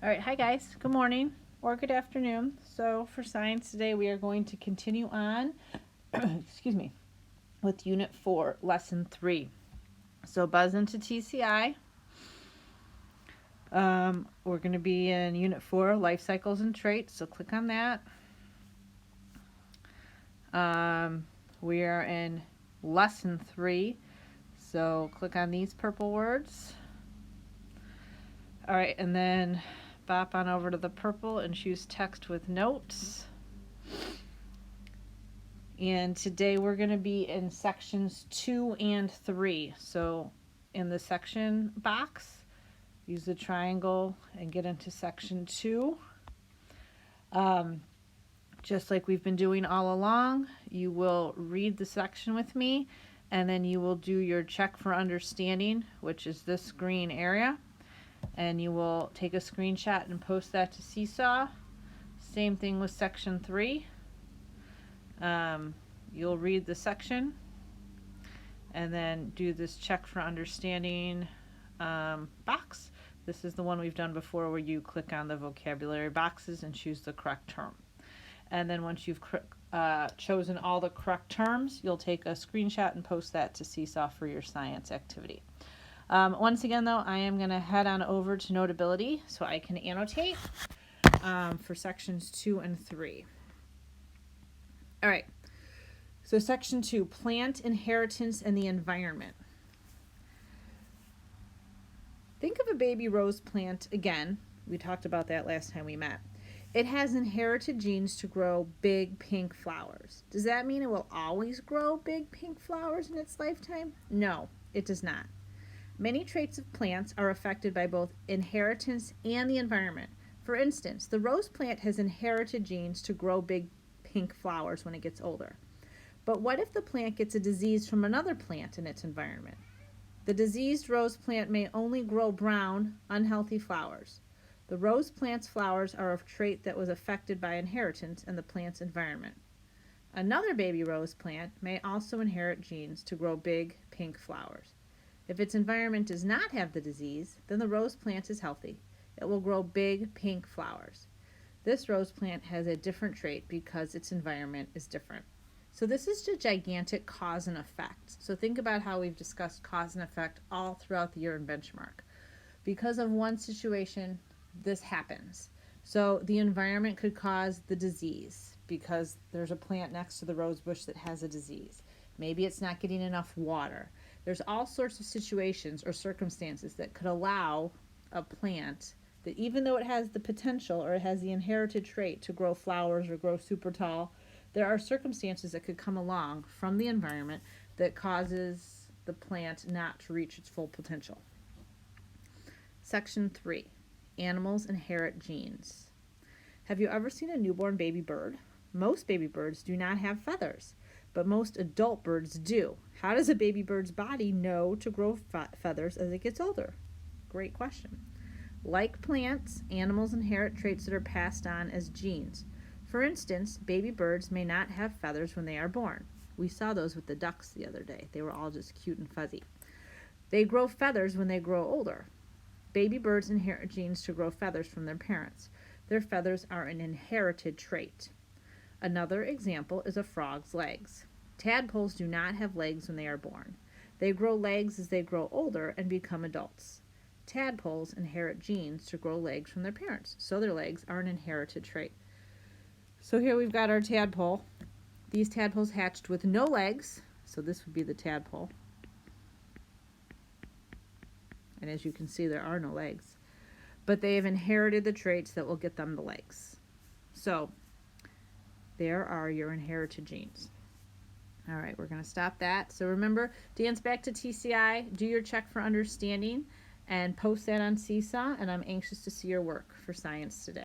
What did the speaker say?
All right, hi guys. Good morning or good afternoon. So for science today, we are going to continue on, excuse me, with Unit 4, Lesson 3. So buzz into TCI. We're going to be in Unit 4, Life Cycles and Traits. So click on that. We are in Lesson 3. So click on these purple words. All right, and then bop on over to the purple and choose text with notes. And today we're going to be in sections 2 and 3. So in the section box, use the triangle and get into section 2. Just like we've been doing all along, you will read the section with me, and then you will do your check for understanding, which is this green area. And you will take a screenshot and post that to Seesaw. Same thing with section 3. You'll read the section and then do this check for understanding box. This is the one we've done before where you click on the vocabulary boxes and choose the correct term. And then once you've chosen all the correct terms, you'll take a screenshot and post that to Seesaw for your science activity. Once again, though, I am going to head on over to Notability so I can annotate for sections 2 and 3. All right. So section 2, plant inheritance and the environment. Think of a baby rose plant again. We talked about that last time we met. It has inherited genes to grow big pink flowers. Does that mean it will always grow big pink flowers in its lifetime? No, it does not. Many traits of plants are affected by both inheritance and the environment. For instance, the rose plant has inherited genes to grow big pink flowers when it gets older. But what if the plant gets a disease from another plant in its environment? The diseased rose plant may only grow brown, unhealthy flowers. The rose plant's flowers are a trait that was affected by inheritance and the plant's environment. Another baby rose plant may also inherit genes to grow big pink flowers. If its environment does not have the disease, then the rose plant is healthy. It will grow big pink flowers. This rose plant has a different trait because its environment is different. So this is a gigantic cause and effect. So think about how we've discussed cause and effect all throughout the year in Benchmark. Because of one situation, this happens. So the environment could cause the disease because there's a plant next to the rose bush that has a disease. Maybe it's not getting enough water. There's all sorts of situations or circumstances that could allow a plant that, even though it has the potential or it has the inherited trait to grow flowers or grow super tall, there are circumstances that could come along from the environment that causes the plant not to reach its full potential. Section 3, animals inherit genes. Have you ever seen a newborn baby bird? Most baby birds do not have feathers, but most adult birds do. How does a baby bird's body know to grow feathers as it gets older? Great question. Like plants, animals inherit traits that are passed on as genes. For instance, baby birds may not have feathers when they are born. We saw those with the ducks the other day. They were all just cute and fuzzy. They grow feathers when they grow older. Baby birds inherit genes to grow feathers from their parents. Their feathers are an inherited trait. Another example is a frog's legs. Tadpoles do not have legs when they are born. They grow legs as they grow older and become adults. Tadpoles inherit genes to grow legs from their parents, so their legs are an inherited trait. So here we've got our tadpole. These tadpoles hatched with no legs, so this would be the tadpole. And as you can see, there are no legs. But they have inherited the traits that will get them the legs. So there are your inherited genes. All right, we're going to stop that. So remember, dance back to TCI, do your check for understanding, and post that on Seesaw. And I'm anxious to see your work for science today.